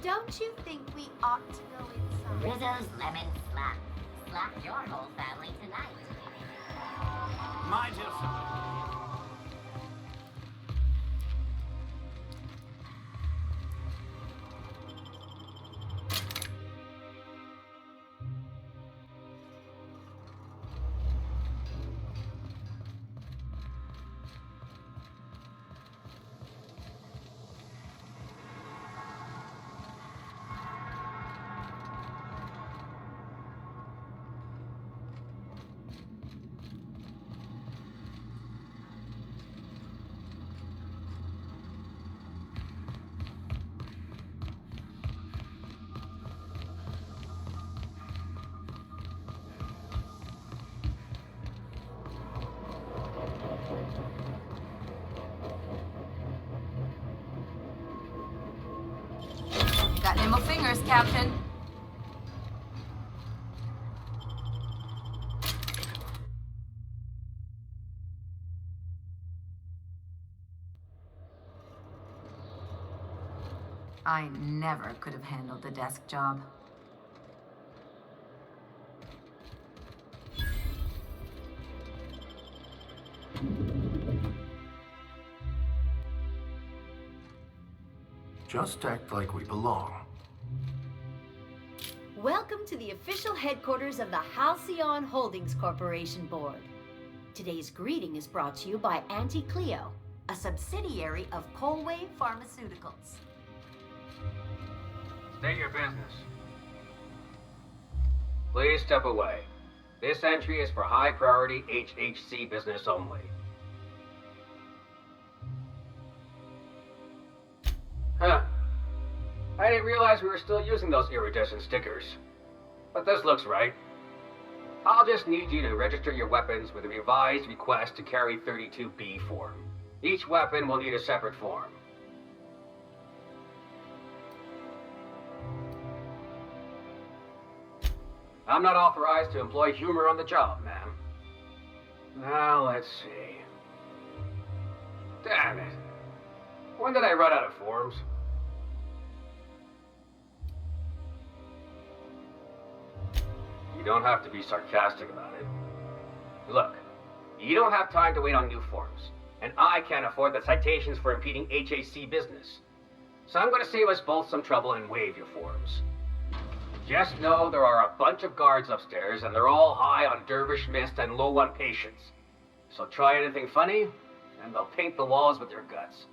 Don't you think we ought to go inside? Rizzo's lemon slap. Slap your whole family tonight. My dear fellow. Got nimble fingers, Captain. I never could have handled the desk job. Just act like we belong. Welcome to the official headquarters of the Halcyon Holdings Corporation Board. Today's greeting is brought to you by Auntie Cleo, a subsidiary of Colway Pharmaceuticals. State your business. Please step away. This entry is for high priority HHC business only. Huh. I didn't realize we were still using those iridescent stickers. But this looks right. I'll just need you to register your weapons with a revised request to carry 32B form. Each weapon will need a separate form. I'm not authorized to employ humor on the job, ma'am. Now, let's see. Damn it. When did I run out of forms? You don't have to be sarcastic about it. Look, you don't have time to wait on new forms, and I can't afford the citations for impeding HAC business. So I'm going to save us both some trouble and waive your forms. Just know there are a bunch of guards upstairs, and they're all high on dervish mist and low on patience. So try anything funny, and they'll paint the walls with their guts.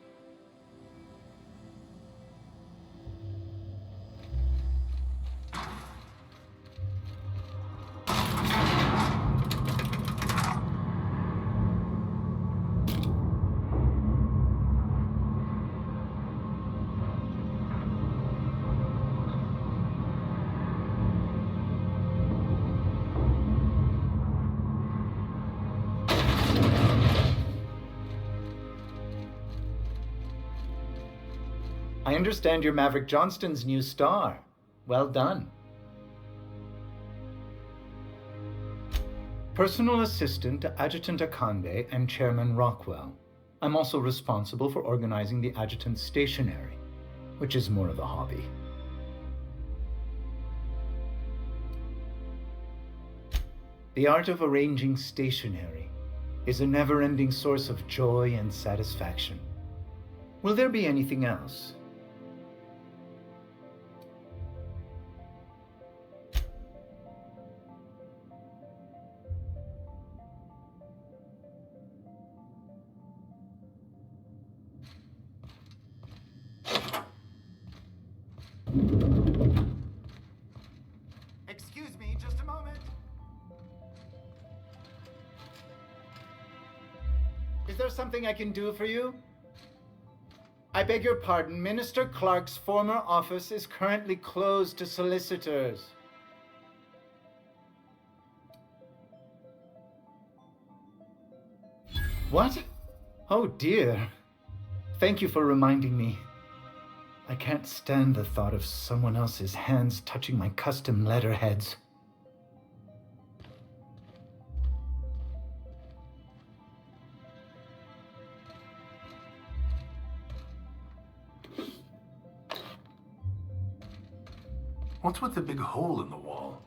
I understand you're Maverick Johnston's new star. Well done. Personal assistant to Adjutant Akande and Chairman Rockwell. I'm also responsible for organizing the adjutant's stationery, which is more of a hobby. The art of arranging stationery is a never-ending source of joy and satisfaction. Will there be anything else? Excuse me, just a moment. Is there something I can do for you? I beg your pardon. Minister Clark's former office is currently closed to solicitors. What? Oh dear. Thank you for reminding me. I can't stand the thought of someone else's hands touching my custom letterheads. What's with the big hole in the wall?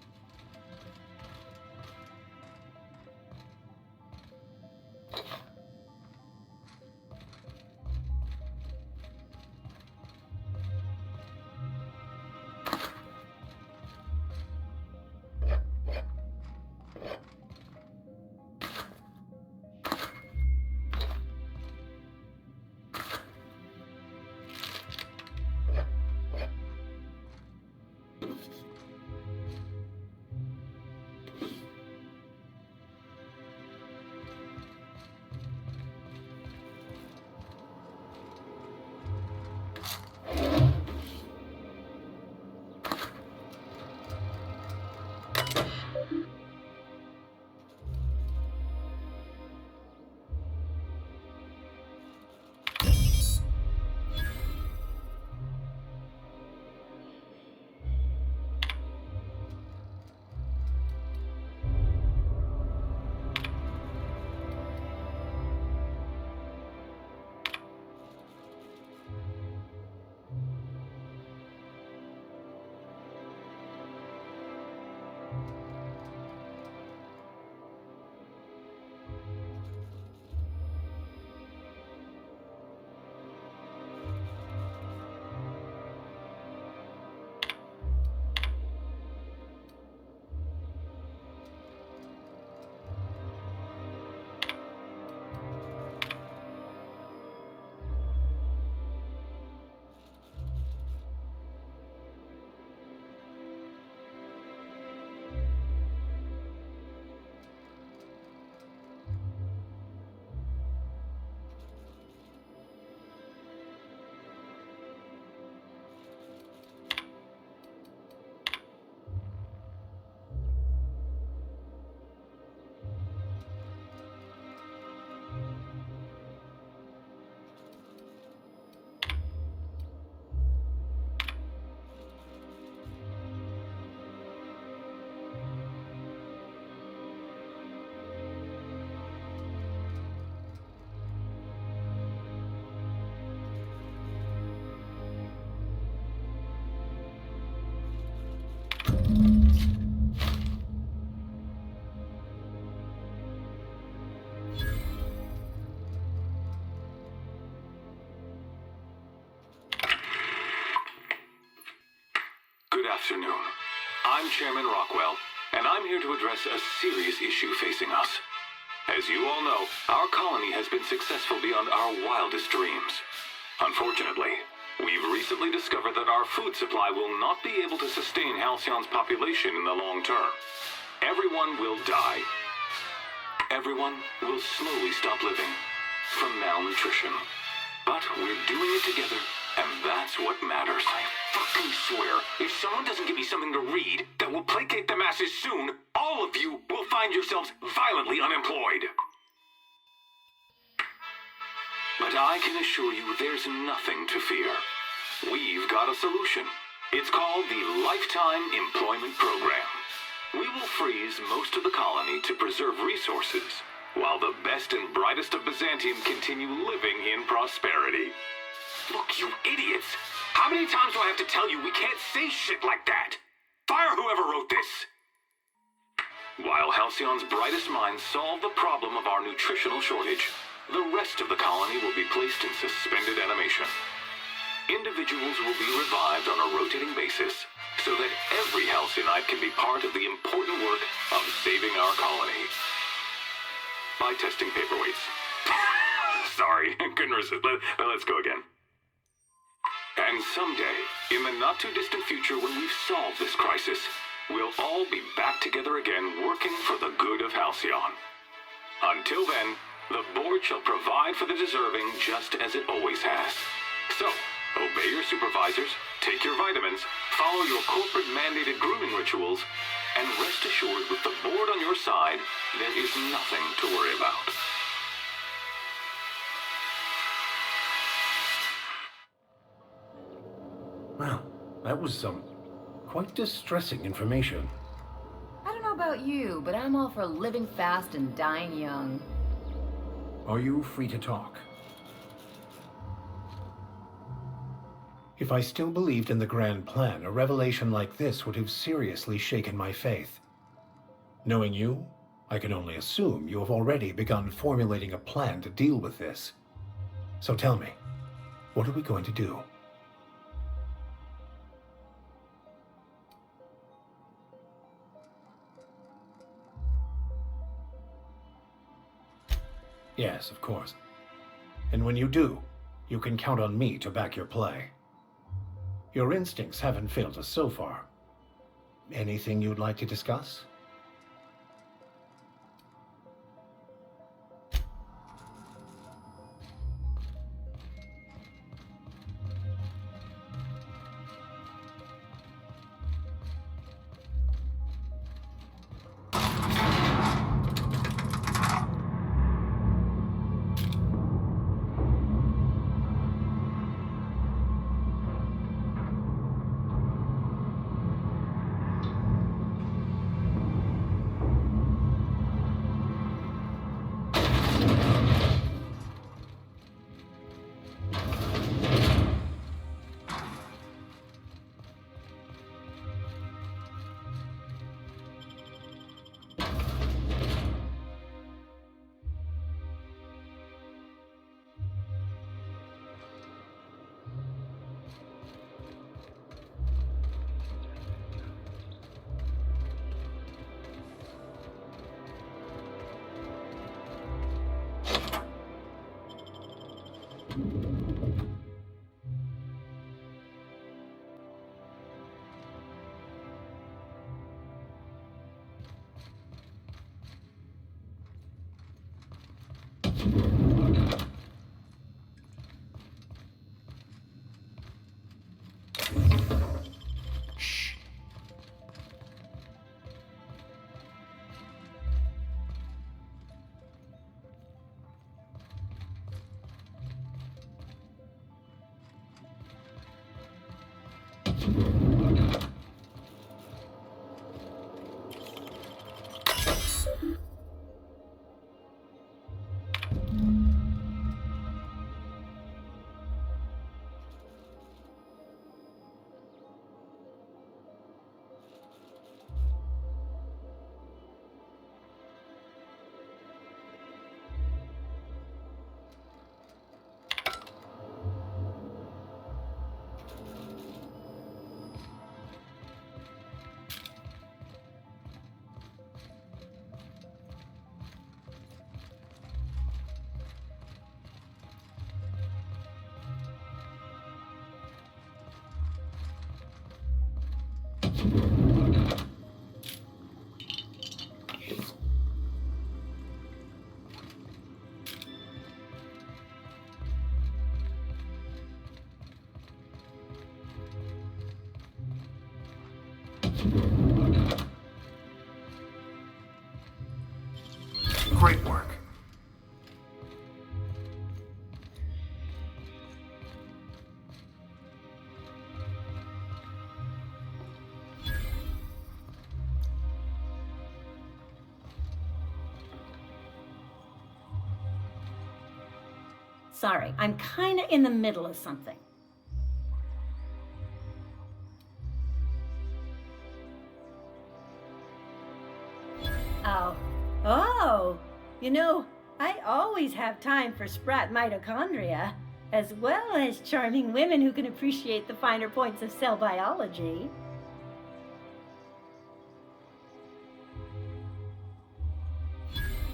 Good afternoon. I'm Chairman Rockwell, and I'm here to address a serious issue facing us. As you all know, our colony has been successful beyond our wildest dreams. Unfortunately, we've recently discovered that our food supply will not be able to sustain Halcyon's population in the long term. Everyone will die. Everyone will slowly stop living from malnutrition. But we're doing it together, and that's what matters. I fucking swear, if someone doesn't give me something to read that will placate the masses soon, all of you will find yourselves violently unemployed. But I can assure you there's nothing to fear. We've got a solution. It's called the Lifetime Employment Program. We will freeze most of the colony to preserve resources, while the best and brightest of Byzantium continue living in prosperity. Look, you idiots! How many times do I have to tell you we can't say shit like that? Fire whoever wrote this! While Halcyon's brightest minds solve the problem of our nutritional shortage, the rest of the colony will be placed in suspended animation. Individuals will be revived on a rotating basis, so that every Halcyonite can be part of the important work of saving our colony. By testing paperweights. Sorry, couldn't resist. Let's go again. And someday, in the not-too-distant future when we've solved this crisis, we'll all be back together again working for the good of Halcyon. Until then, the board shall provide for the deserving just as it always has. So, obey your supervisors, take your vitamins, follow your corporate mandated grooming rituals, and rest assured with the board on your side, there is nothing to worry about. Well, that was some quite distressing information. I don't know about you, but I'm all for living fast and dying young. Are you free to talk? If I still believed in the grand plan, a revelation like this would have seriously shaken my faith. Knowing you, I can only assume you have already begun formulating a plan to deal with this. So tell me, what are we going to do? Yes, of course. And when you do, you can count on me to back your play. Your instincts haven't failed us so far. Anything you'd like to discuss? Great work. Sorry, I'm kinda in the middle of something. Oh, you know, I always have time for sprat mitochondria, as well as charming women who can appreciate the finer points of cell biology.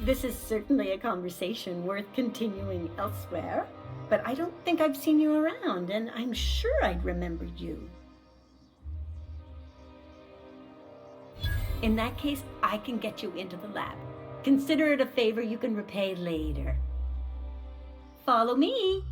This is certainly a conversation worth continuing elsewhere, but I don't think I've seen you around, and I'm sure I'd remembered you. In that case, I can get you into the lab. Consider it a favor you can repay later. Follow me.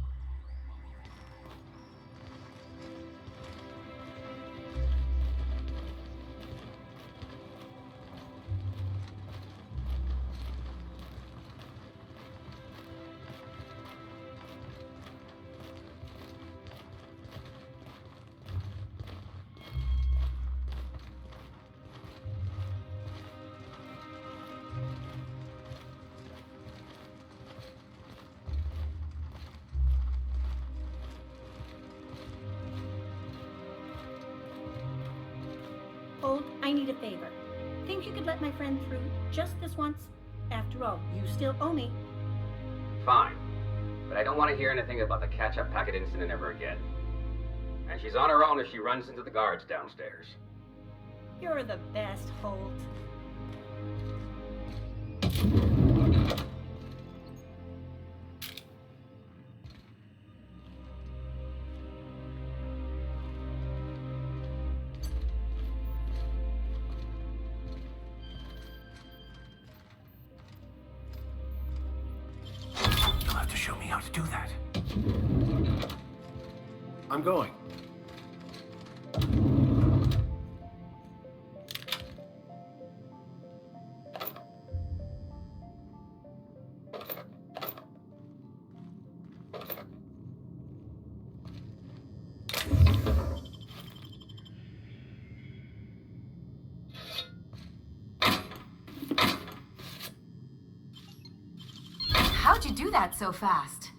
I need a favor. Think you could let my friend through just this once? After all, you still owe me. Fine. But I don't want to hear anything about the catch-up packet incident ever again. And she's on her own if she runs into the guards downstairs. You're the best, Holt. You'll have to show me how to do that. I'm going. How'd you do that so fast?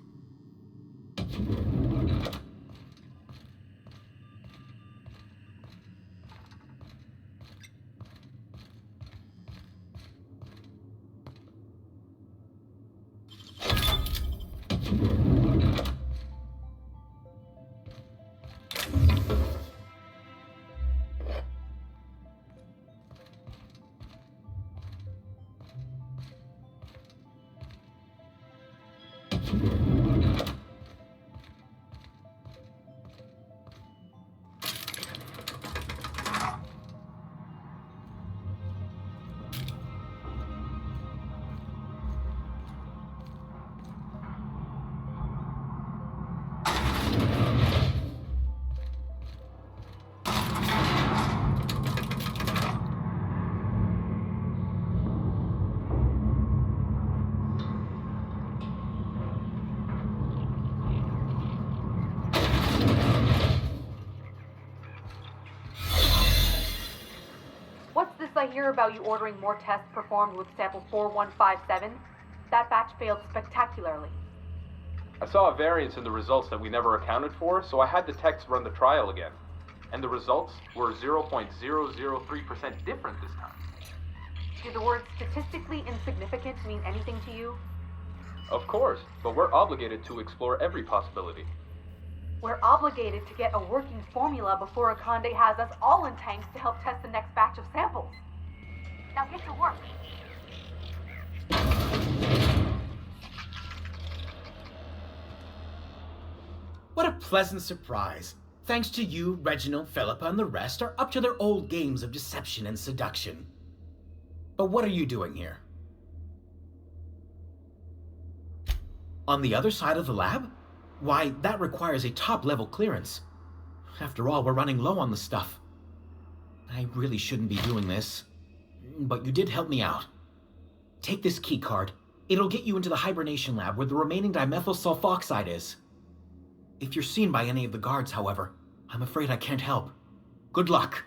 What's this I hear about you ordering more tests performed with sample 4157? That batch failed spectacularly. I saw a variance in the results that we never accounted for, so I had the techs run the trial again. And the results were 0.003% different this time. Do the words statistically insignificant mean anything to you? Of course, but we're obligated to explore every possibility. We're obligated to get a working formula before Akande has us all in tanks to help test the next batch of samples. Now get to work. What a pleasant surprise. Thanks to you, Reginald, Philippa, and the rest are up to their old games of deception and seduction. But what are you doing here? On the other side of the lab? Why, that requires a top-level clearance. After all, we're running low on the stuff. I really shouldn't be doing this, but you did help me out. Take this key card. It'll get you into the hibernation lab where the remaining dimethyl sulfoxide is. If you're seen by any of the guards, however, I'm afraid I can't help. Good luck.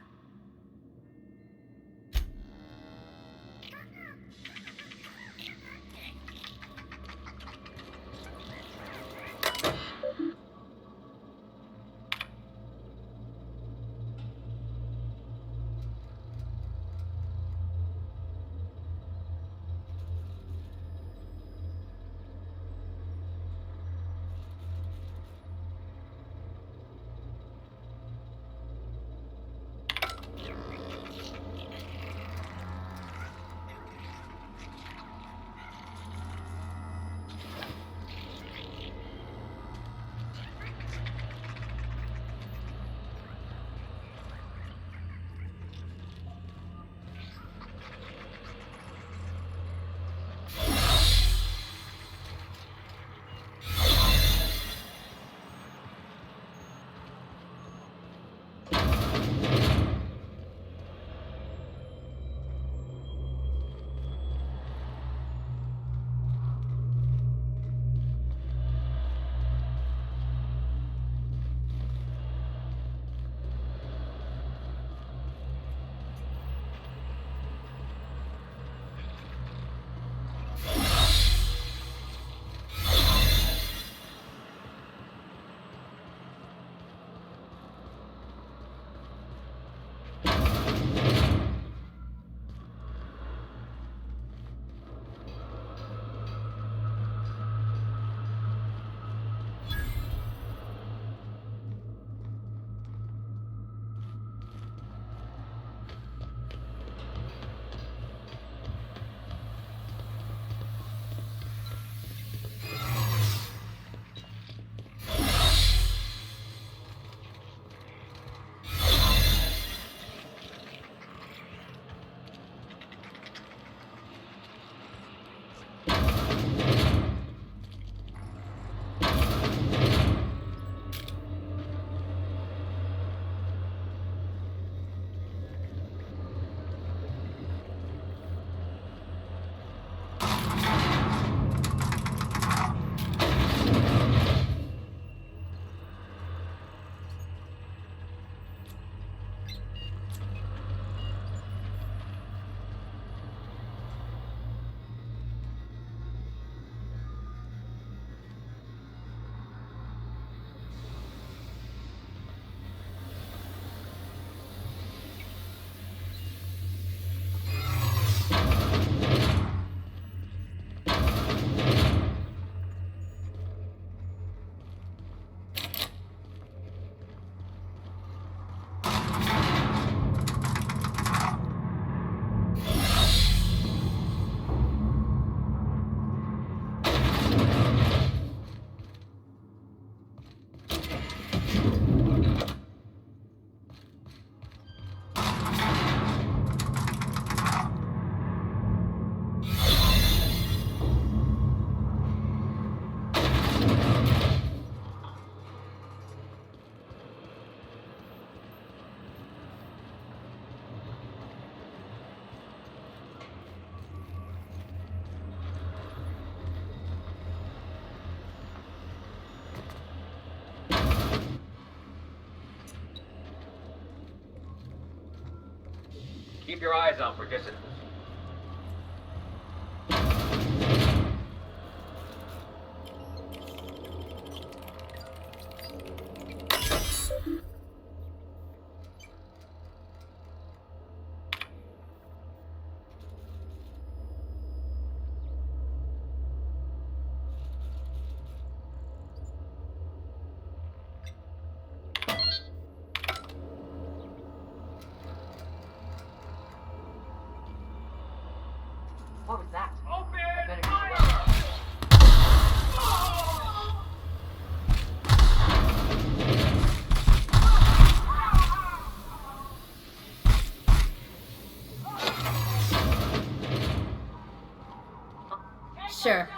Keep your eyes on for dissidents. What was that? Open Better fire! Sure.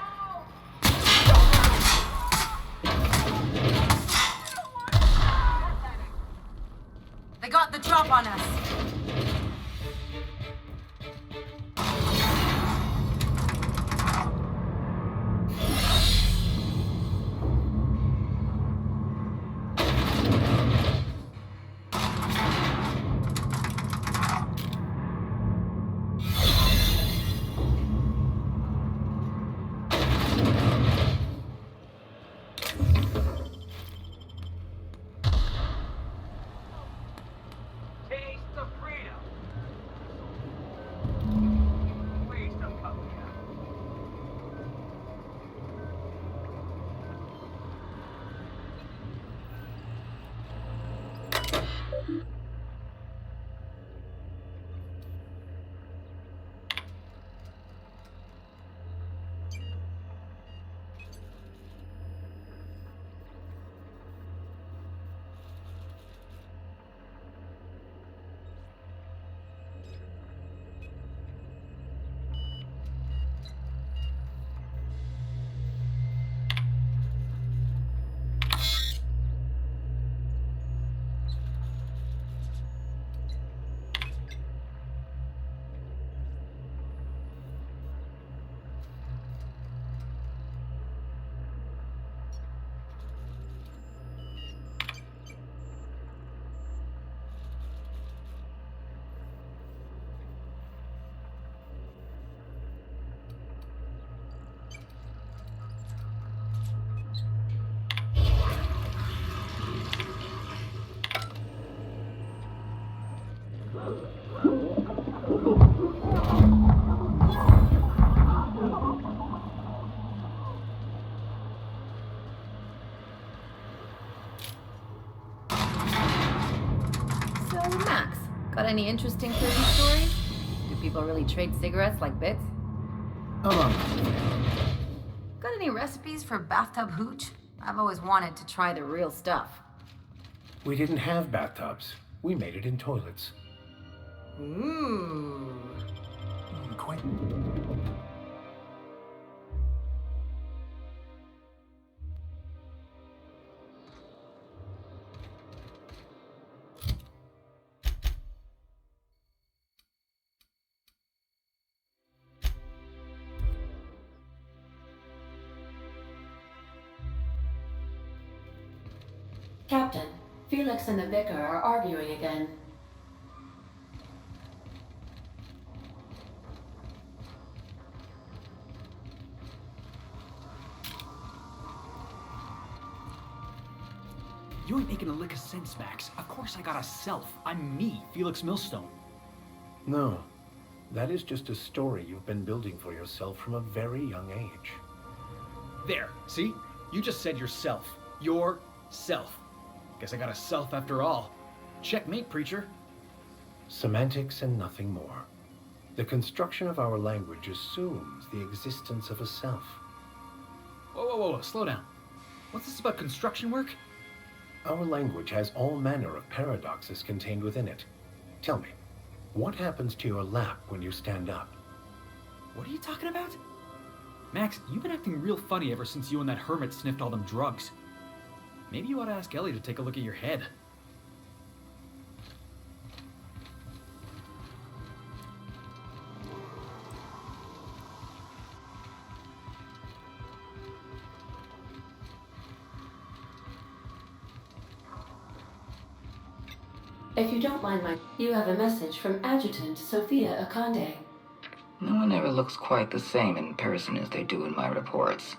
They got the drop on us. Taste of freedom. Waste of cover. So, Max, got any interesting prison stories? Do people really trade cigarettes like bits? Among Got any recipes for bathtub hooch? I've always wanted to try the real stuff. We didn't have bathtubs. We made it in toilets. Ooh. Quite. Captain, Felix and the vicar are arguing again. You ain't making a lick of sense, Max. Of course I got a self. I'm me, Felix Millstone. No. That is just a story you've been building for yourself from a very young age. There, see? You just said yourself. Yourself. Guess I got a self after all. Checkmate, preacher. Semantics and nothing more. The construction of our language assumes the existence of a self. Whoa, slow down. What's this about construction work? Our language has all manner of paradoxes contained within it. Tell me, what happens to your lap when you stand up? What are you talking about? Max, you've been acting real funny ever since you and that hermit sniffed all them drugs. Maybe you ought to ask Ellie to take a look at your head. If you don't mind you have a message from Adjutant Sophia Akande. No one ever looks quite the same in person as they do in my reports.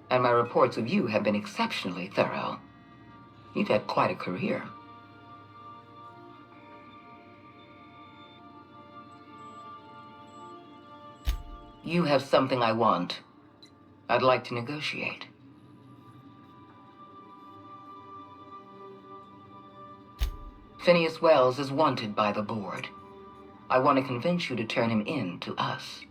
And my reports of you have been exceptionally thorough. You've had quite a career. You have something I want. I'd like to negotiate. Phineas Wells is wanted by the board. I want to convince you to turn him in to us.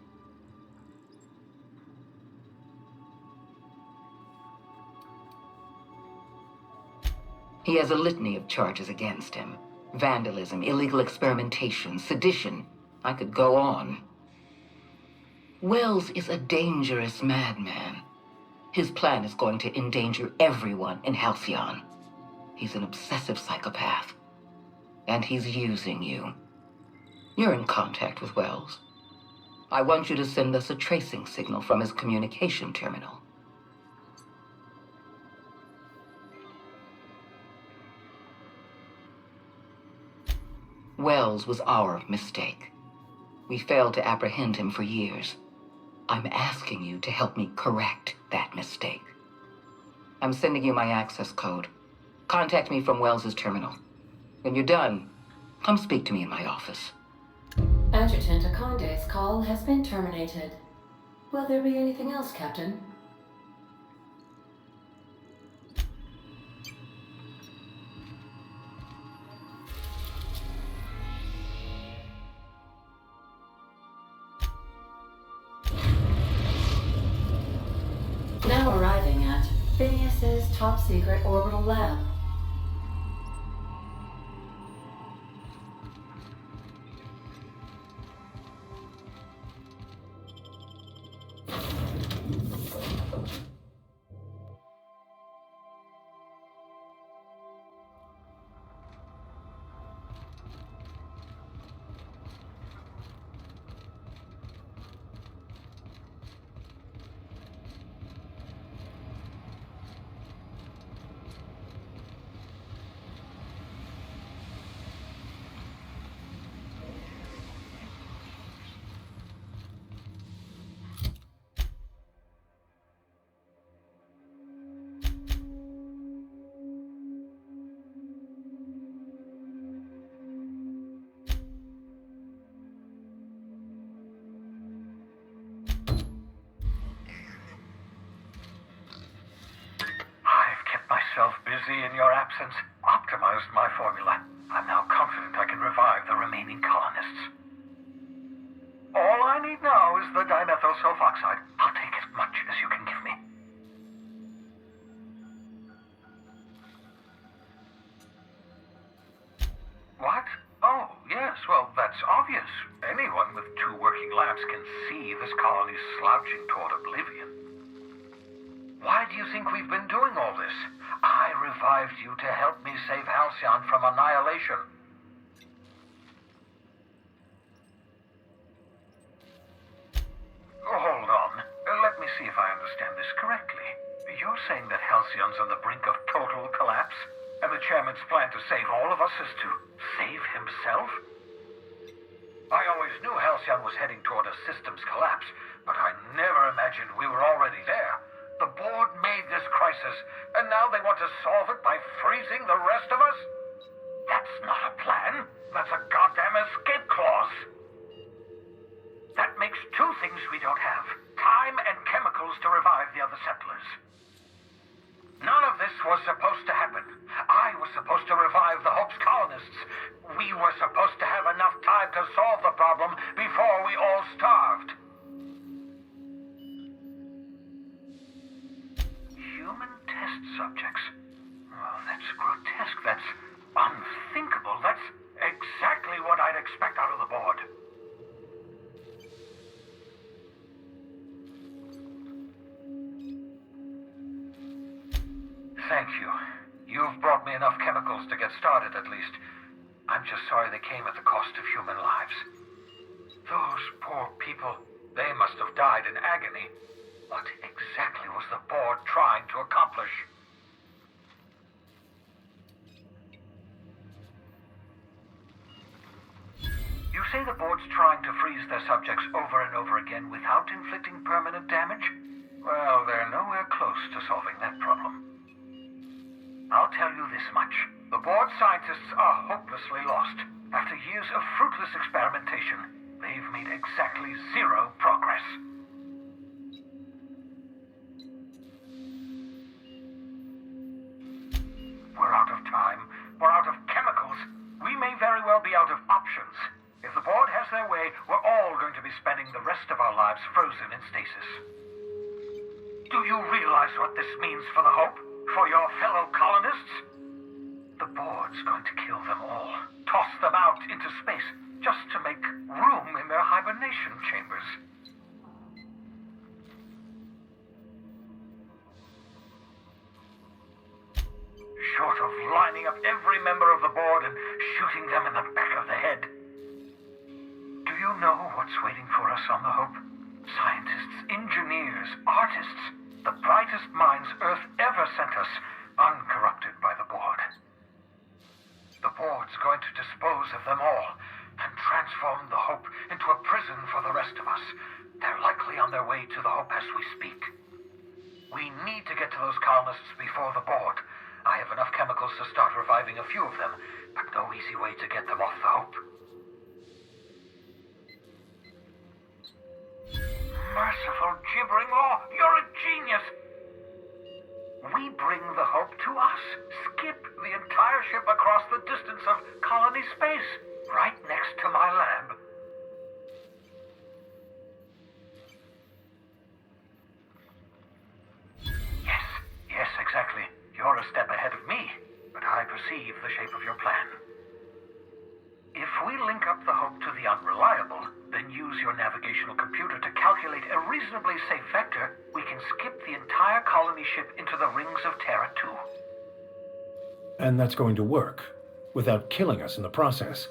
He has a litany of charges against him. Vandalism, illegal experimentation, sedition. I could go on. Wells is a dangerous madman. His plan is going to endanger everyone in Halcyon. He's an obsessive psychopath. And he's using you. You're in contact with Wells. I want you to send us a tracing signal from his communication terminal. Wells was our mistake. We failed to apprehend him for years. I'm asking you to help me correct that mistake. I'm sending you my access code. Contact me from Wells's terminal. When you're done, come speak to me in my office. Adjutant Akande's call has been terminated. Will there be anything else, Captain? Now arriving at Phineas's top-secret orbital lab. Busy in your absence, optimized my formula. I'm now confident I can revive the remaining colonists. All I need now is the dimethyl sulfoxide. I'll take as much as you can give me. What? Oh, yes, well, that's obvious. Anyone with 2 working labs can see this colony's slouching toward oblivion. Why do you think we've been doing all this? I revived you to help me save Halcyon from annihilation. Hold on. Let me see if I understand this correctly. You're saying that Halcyon's on the brink of total collapse, and the chairman's plan to save all of us is to save himself? I always knew Halcyon was heading toward a systems collapse, but I never imagined we were already there. The board made this crisis, and now they want to solve it by freezing the rest of us? That's not a plan. That's a goddamn escape clause. That makes 2 things we don't have. Time and chemicals to revive the other settlers. None of this was supposed to happen. I was supposed to revive the Hope's colonists. We were supposed to have enough time to solve the problem before we all starved. Human test subjects. Oh, that's grotesque. That's unthinkable. That's exactly what I'd expect out of the board. Thank you. You've brought me enough chemicals to get started, at least. I'm just sorry they came at the cost of human lives. Those poor people, they must have died in agony. What exactly was the board trying to accomplish? You say the board's trying to freeze their subjects over and over again without inflicting permanent damage? Well, they're nowhere close to solving that problem. I'll tell you this much. The board scientists are hopelessly lost. After years of fruitless experimentation, they've made exactly zero progress. We're out of time. We're out of chemicals. We may very well be out of options. If the board has their way, we're all going to be spending the rest of our lives frozen in stasis. Do you realize what this means for the Hope? For your fellow colonists? The board's going to kill them all. Toss them out into space, just to make room in their hibernation chambers. Short of lining up every member of the board and shooting them in the back of the head. Do you know what's waiting for us on the Hope? Scientists, engineers, artists, the brightest minds Earth ever sent us, uncorrupted by the board. The board's going to dispose of them all and transform the Hope into a prison for the rest of us. They're likely on their way to the Hope as we speak. We need to get to those colonists before the board. I have enough chemicals to start reviving a few of them, but no easy way to get them off the Hope. Merciful gibbering law, you're a genius! We bring the Hope to us. Skip the entire ship across the distance of colony space, right next to my lab. Yes, exactly. You're a step ahead of me, but I perceive the shape of your plan. If we link up the Hope to the Unreliable, then use your navigational computer to calculate a reasonably safe vector, we can skip the entire colony ship into the rings of Terra 2. And that's going to work, without killing us in the process.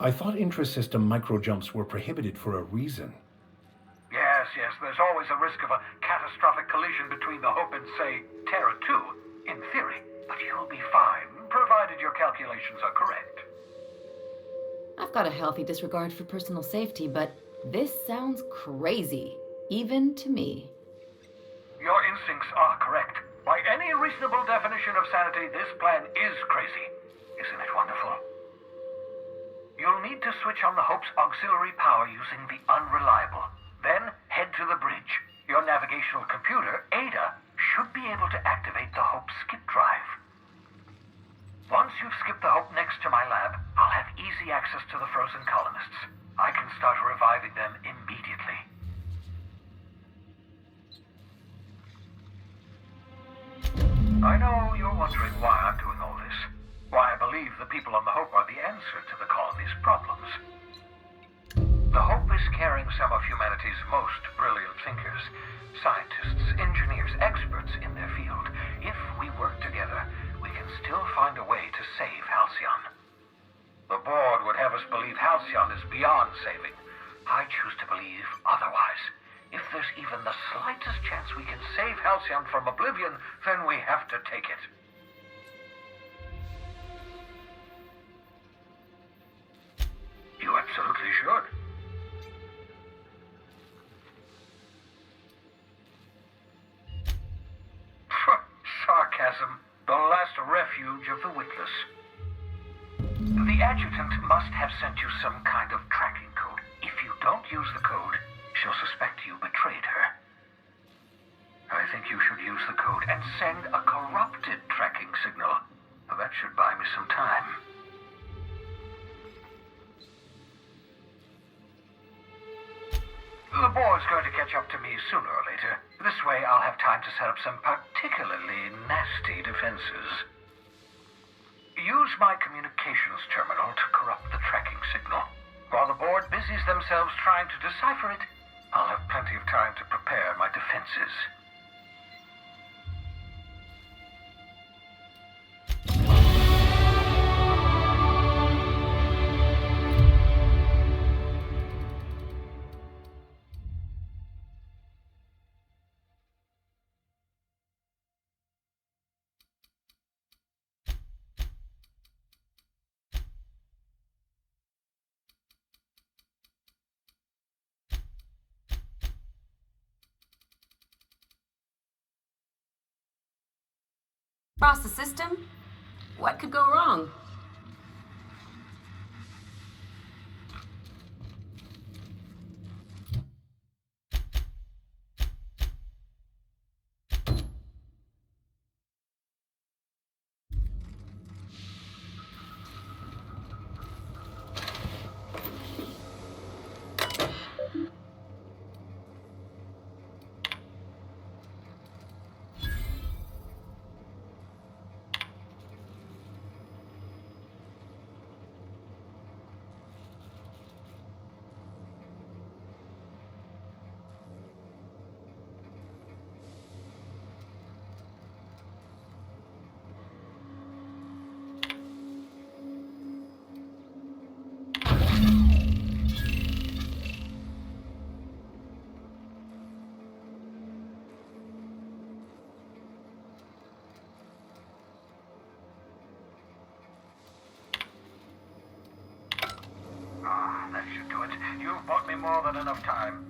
I thought intra-system microjumps were prohibited for a reason. Yes, there's always a risk of a catastrophic collision between the Hope and, say, Terra 2, in theory. But you'll be fine, provided your calculations are correct. I've got a healthy disregard for personal safety, but this sounds crazy, even to me. Your instincts are correct. By any reasonable definition of sanity, this plan is crazy. Isn't it wonderful? You'll need to switch on the Hope's auxiliary power using the Unreliable. Then head to the bridge. Your navigational computer, Ada, should be able to activate the Hope skip drive. Once you've skipped the Hope next to my lab, I'll have easy access to the frozen colonists. I can start reviving them immediately. I know you're wondering why I'm doing all this. Why I believe the people on the Hope are the answer to the colony's problems. The Hope is carrying some of humanity's most brilliant thinkers. Scientists, engineers, experts in their field. If we work together, we can still find a way to save Halcyon. The board would have us believe Halcyon is beyond saving. I choose to believe otherwise. If there's even the slightest chance we can save Halcyon from oblivion, then we have to take it. You absolutely should. Sarcasm. The last refuge of the witless. The adjutant must have sent you some kind of tracking code. If you don't use the code, she'll suspect you betrayed her. I think you should use the code and send a corrupted tracking signal. That should buy me some time. The board's going to catch up to me sooner or later. This way I'll have time to set up some particularly nasty defenses. Use my communications terminal to corrupt the tracking signal. While the board busies themselves trying to decipher it, I'll have plenty of time to prepare my defenses. Across the system? What could go wrong? That should do it. You've bought me more than enough time.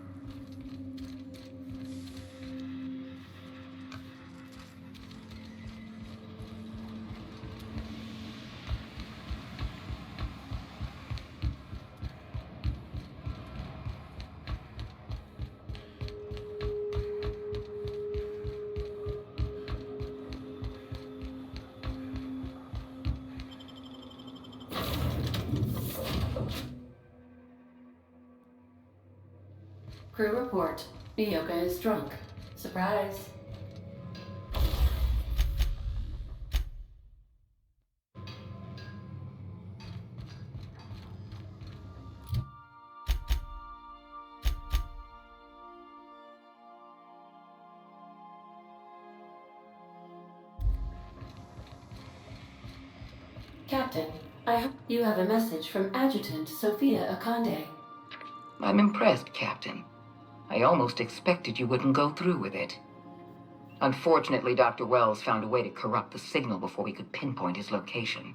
Crew report. Bioka is drunk. Surprise. Captain, I hope you have a message from Adjutant Sophia Akande. I'm impressed, Captain. I almost expected you wouldn't go through with it. Unfortunately, Dr. Wells found a way to corrupt the signal before we could pinpoint his location.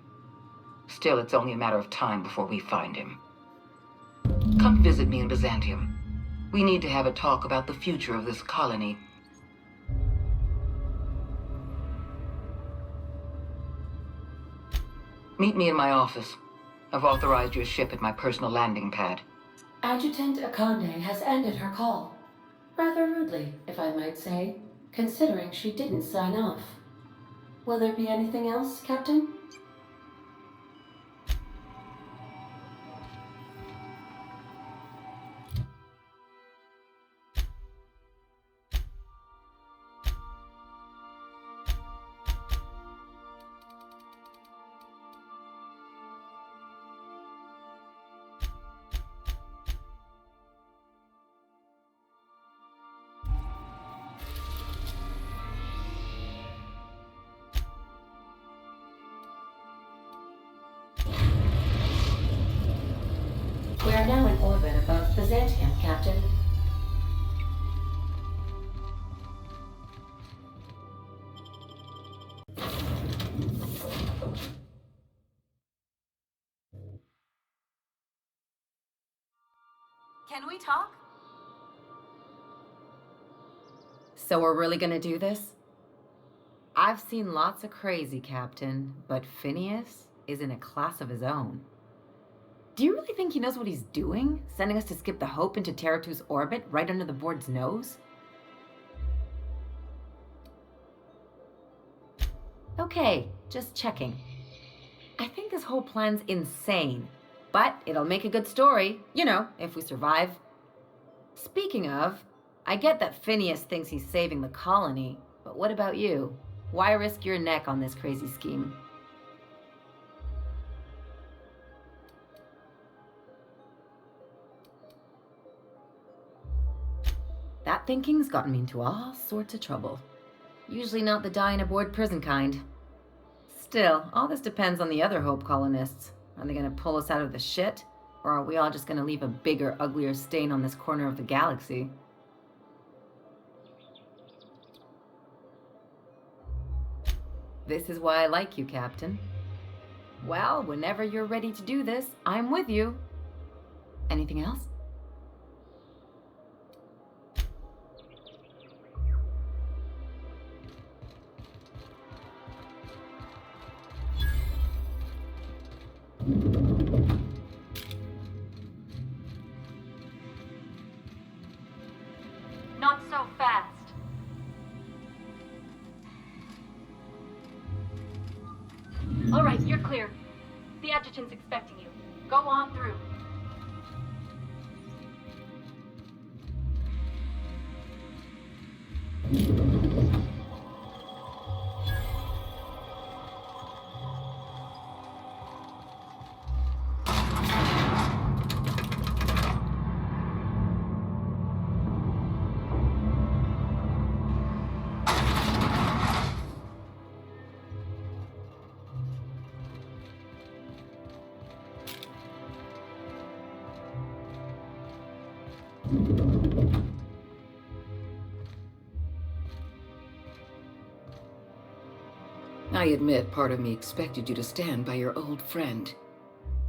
Still, it's only a matter of time before we find him. Come visit me in Byzantium. We need to have a talk about the future of this colony. Meet me in my office. I've authorized your ship at my personal landing pad. Adjutant Akande has ended her call. Rather rudely, if I might say, considering she didn't sign off. Will there be anything else, Captain? We are now in orbit above Byzantium, Captain. Can we talk? So we're really gonna do this? I've seen lots of crazy, Captain, but Phineas is in a class of his own. Do you really think he knows what he's doing? Sending us to skip the Hope into Terra 2's orbit right under the board's nose? Okay, just checking. I think this whole plan's insane, but it'll make a good story, you know, if we survive. Speaking of, I get that Phineas thinks he's saving the colony, but what about you? Why risk your neck on this crazy scheme? That thinking's gotten me into all sorts of trouble. Usually not the dying aboard prison kind. Still, all this depends on the other Hope colonists. Are they gonna pull us out of the shit? Or are we all just gonna leave a bigger, uglier stain on this corner of the galaxy? This is why I like you, Captain. Well, whenever you're ready to do this, I'm with you. Anything else? Not so fast. All right, you're clear. The adjutant's expecting you. Go on through. I admit part of me expected you to stand by your old friend.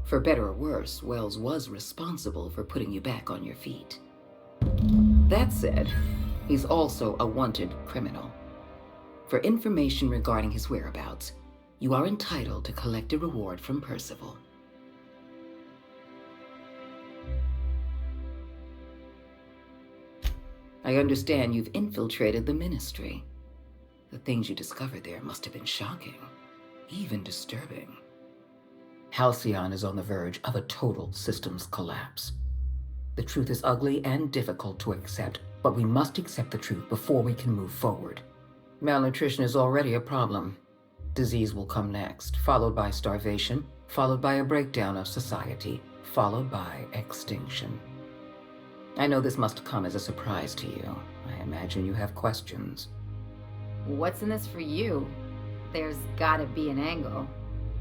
For better or worse, Wells was responsible for putting you back on your feet. That said, he's also a wanted criminal. For information regarding his whereabouts, you are entitled to collect a reward from Percival. I understand you've infiltrated the Ministry. The things you discovered there must have been shocking, even disturbing. Halcyon is on the verge of a total systems collapse. The truth is ugly and difficult to accept, but we must accept the truth before we can move forward. Malnutrition is already a problem. Disease will come next, followed by starvation, followed by a breakdown of society, followed by extinction. I know this must come as a surprise to you. I imagine you have questions. What's in this for you? There's gotta be an angle.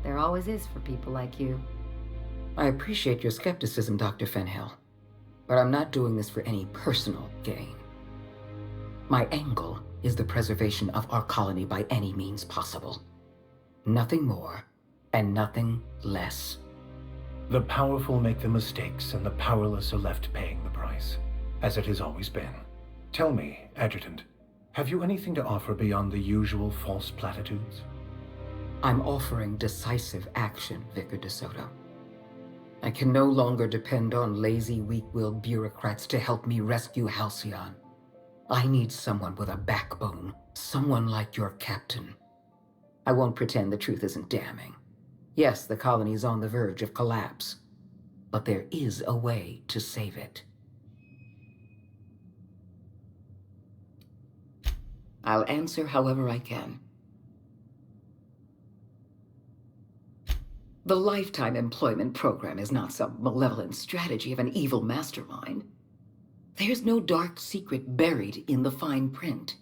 There always is for people like you. I appreciate your skepticism, Dr. Fenhill, but I'm not doing this for any personal gain. My angle is the preservation of our colony by any means possible. Nothing more and nothing less. The powerful make the mistakes, and the powerless are left paying the price, as it has always been. Tell me, Adjutant, have you anything to offer beyond the usual false platitudes? I'm offering decisive action, Vicar DeSoto. I can no longer depend on lazy, weak-willed bureaucrats to help me rescue Halcyon. I need someone with a backbone, someone like your captain. I won't pretend the truth isn't damning. Yes, the colony is on the verge of collapse, but there is a way to save it. I'll answer however I can. The Lifetime Employment Program is not some malevolent strategy of an evil mastermind. There's no dark secret buried in the fine print.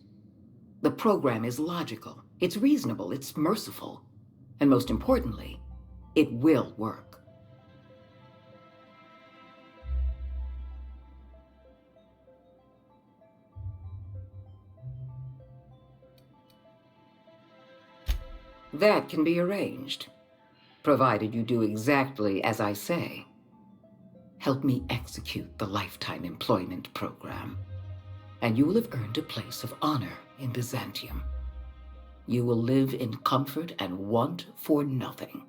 The program is logical, it's reasonable, it's merciful, and most importantly, it will work. That can be arranged, provided you do exactly as I say. Help me execute the Lifetime Employment Program, and you will have earned a place of honor in Byzantium. You will live in comfort and want for nothing.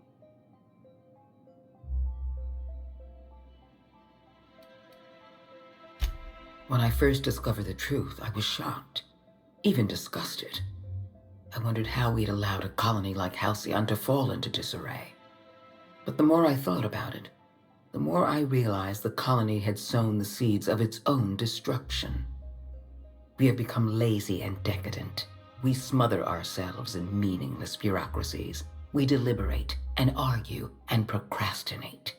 When I first discovered the truth, I was shocked, even disgusted. I wondered how we'd allowed a colony like Halcyon to fall into disarray. But the more I thought about it, the more I realized the colony had sown the seeds of its own destruction. We have become lazy and decadent. We smother ourselves in meaningless bureaucracies. We deliberate and argue and procrastinate.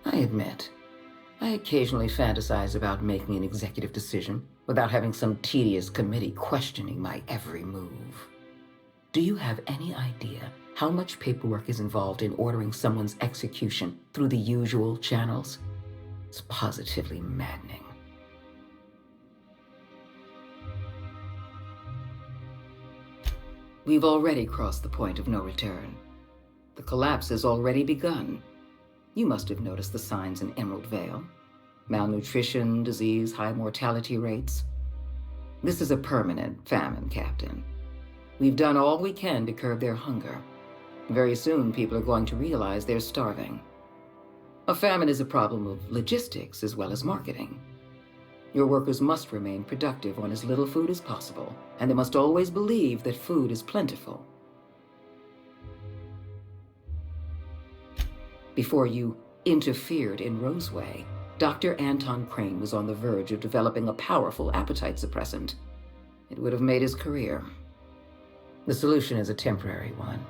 I admit, I occasionally fantasize about making an executive decision without having some tedious committee questioning my every move. Do you have any idea how much paperwork is involved in ordering someone's execution through the usual channels? It's positively maddening. We've already crossed the point of no return. The collapse has already begun. You must have noticed the signs in Emerald Vale. Malnutrition, disease, high mortality rates. This is a permanent famine, Captain. We've done all we can to curb their hunger. Very soon, people are going to realize they're starving. A famine is a problem of logistics as well as marketing. Your workers must remain productive on as little food as possible, and they must always believe that food is plentiful. Before you interfered in Roseway, Dr. Anton Crane was on the verge of developing a powerful appetite suppressant. It would have made his career. The solution is a temporary one.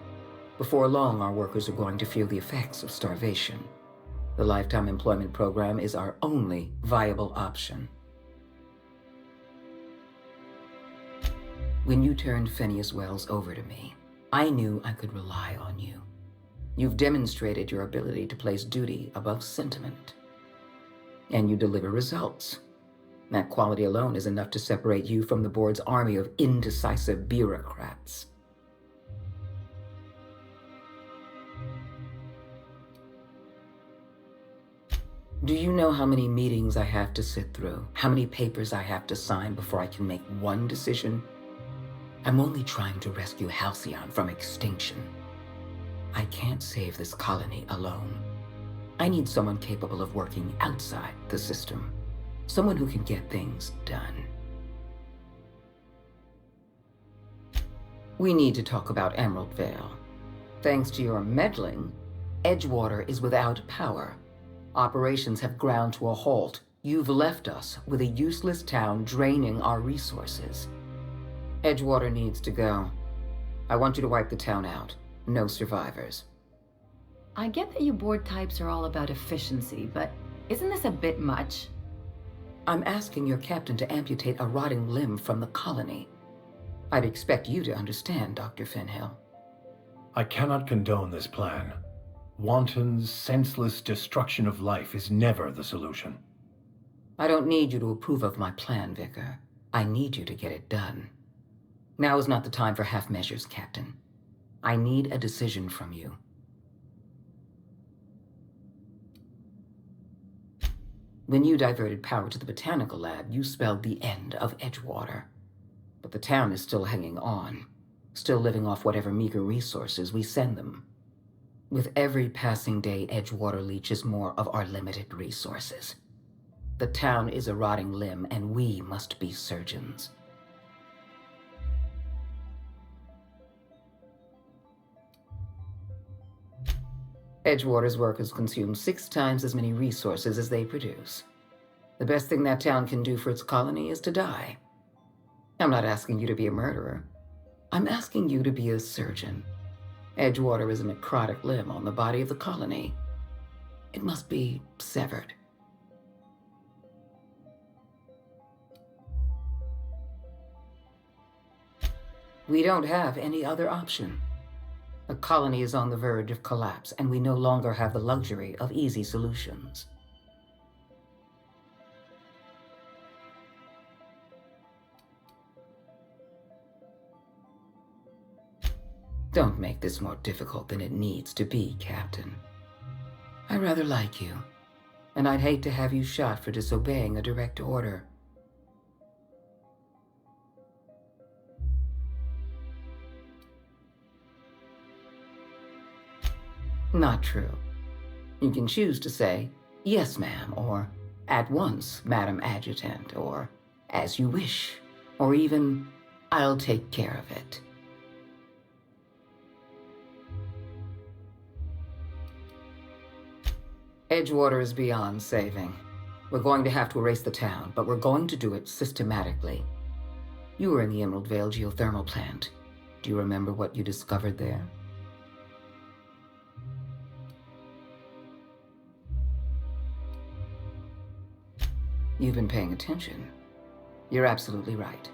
Before long, our workers are going to feel the effects of starvation. The Lifetime Employment Program is our only viable option. When you turned Phineas Wells over to me, I knew I could rely on you. You've demonstrated your ability to place duty above sentiment. And you deliver results. That quality alone is enough to separate you from the board's army of indecisive bureaucrats. Do you know how many meetings I have to sit through? How many papers I have to sign before I can make one decision? I'm only trying to rescue Halcyon from extinction. I can't save this colony alone. I need someone capable of working outside the system. Someone who can get things done. We need to talk about Emerald Vale. Thanks to your meddling, Edgewater is without power. Operations have ground to a halt. You've left us with a useless town draining our resources. Edgewater needs to go. I want you to wipe the town out. No survivors. I get that you board types are all about efficiency, but isn't this a bit much? I'm asking your captain to amputate a rotting limb from the colony. I'd expect you to understand, Dr. Finhill. I cannot condone this plan. Wanton, senseless destruction of life is never the solution. I don't need you to approve of my plan, Vicar. I need you to get it done. Now is not the time for half measures, Captain. I need a decision from you. When you diverted power to the botanical lab, you spelled the end of Edgewater. But the town is still hanging on, still living off whatever meager resources we send them. With every passing day, Edgewater leaches more of our limited resources. The town is a rotting limb, and we must be surgeons. Edgewater's workers consume 6 times as many resources as they produce. The best thing that town can do for its colony is to die. I'm not asking you to be a murderer. I'm asking you to be a surgeon. Edgewater is a necrotic limb on the body of the colony. It must be severed. We don't have any other option. The colony is on the verge of collapse, and we no longer have the luxury of easy solutions. Don't make this more difficult than it needs to be, Captain. I rather like you, and I'd hate to have you shot for disobeying a direct order. Not true. You can choose to say, "Yes, ma'am," or "At once, Madam Adjutant," or "As you wish," or even, "I'll take care of it." Edgewater is beyond saving. We're going to have to erase the town, but we're going to do it systematically. You were in the Emerald Vale geothermal plant. Do you remember what you discovered there? You've been paying attention. You're absolutely right.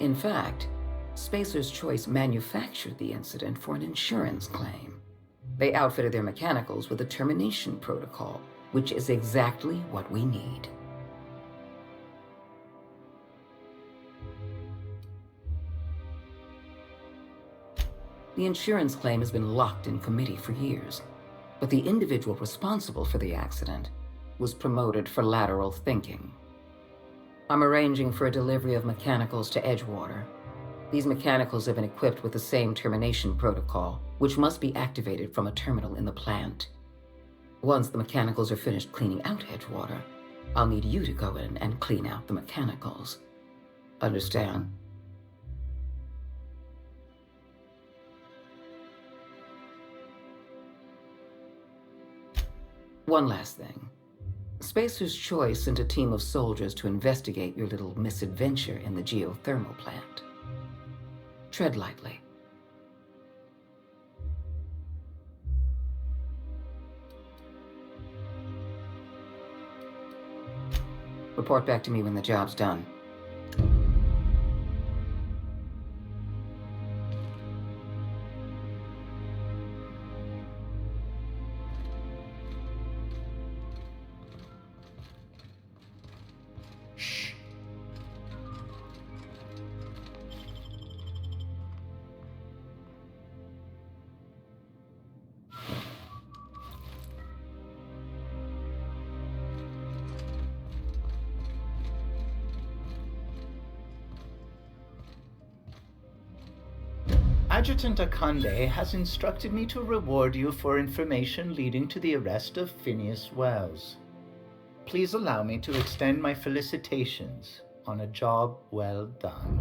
In fact, Spacer's Choice manufactured the incident for an insurance claim. They outfitted their mechanicals with a termination protocol, which is exactly what we need. The insurance claim has been locked in committee for years, but the individual responsible for the accident was promoted for lateral thinking. I'm arranging for a delivery of mechanicals to Edgewater. These mechanicals have been equipped with the same termination protocol, which must be activated from a terminal in the plant. Once the mechanicals are finished cleaning out Edgewater, I'll need you to go in and clean out the mechanicals. Understand? One last thing. Spacer's Choice sent a team of soldiers to investigate your little misadventure in the geothermal plant. Tread lightly. Report back to me when the job's done. Adjutant Akande has instructed me to reward you for information leading to the arrest of Phineas Wells. Please allow me to extend my felicitations on a job well done.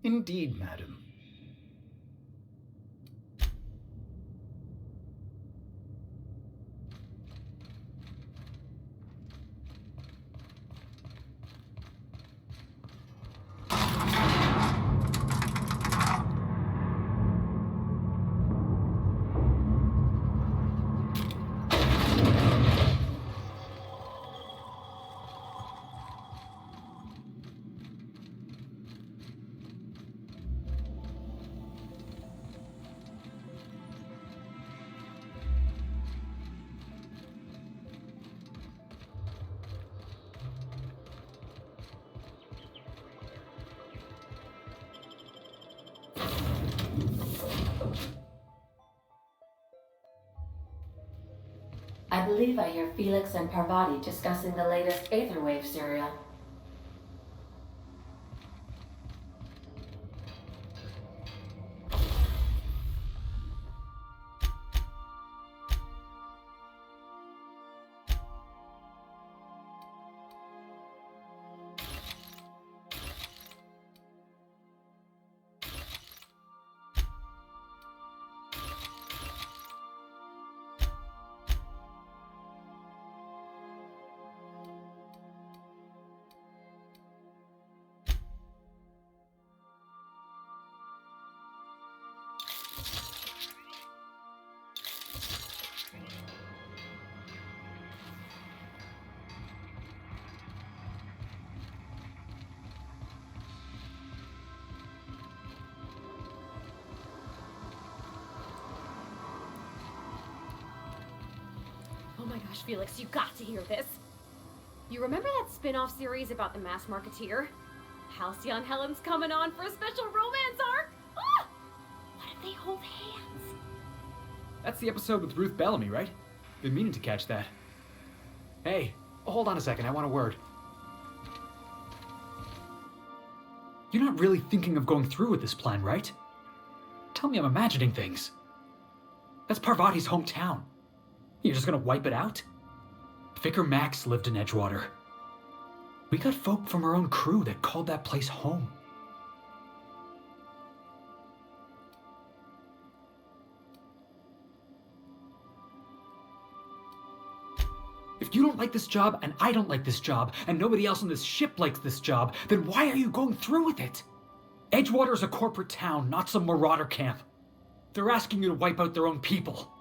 Indeed, madam. I believe I hear Felix and Parvati discussing the latest Aetherwave serial. Oh my gosh, Felix, you got to hear this. You remember that spin-off series about the mass marketeer? Halcyon Helen's coming on for a special romance arc! Ah! What if they hold hands? That's the episode with Ruth Bellamy, right? Been meaning to catch that. Hey, hold on a second, I want a word. You're not really thinking of going through with this plan, right? Tell me I'm imagining things. That's Parvati's hometown. You're just gonna wipe it out? Vicar Max lived in Edgewater. We got folk from our own crew that called that place home. If you don't like this job, and I don't like this job, and nobody else on this ship likes this job, then why are you going through with it? Edgewater is a corporate town, not some marauder camp. They're asking you to wipe out their own people.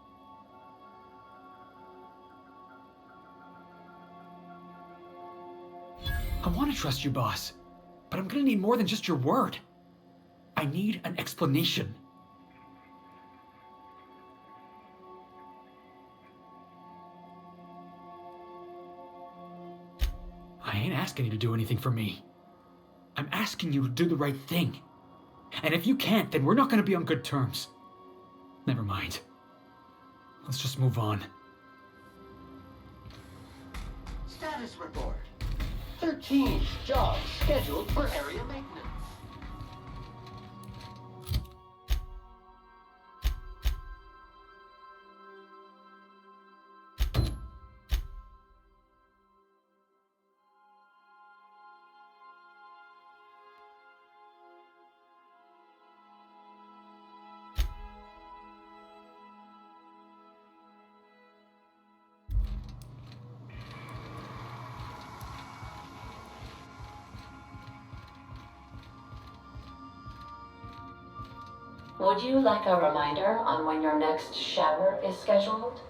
I want to trust you, boss, but I'm gonna need more than just your word. I need an explanation. I ain't asking you to do anything for me. I'm asking you to do the right thing. And if you can't, then we're not gonna be on good terms. Never mind. Let's just move on. Status report. 13 jobs scheduled for area maintenance. Would you like a reminder on when your next shower is scheduled?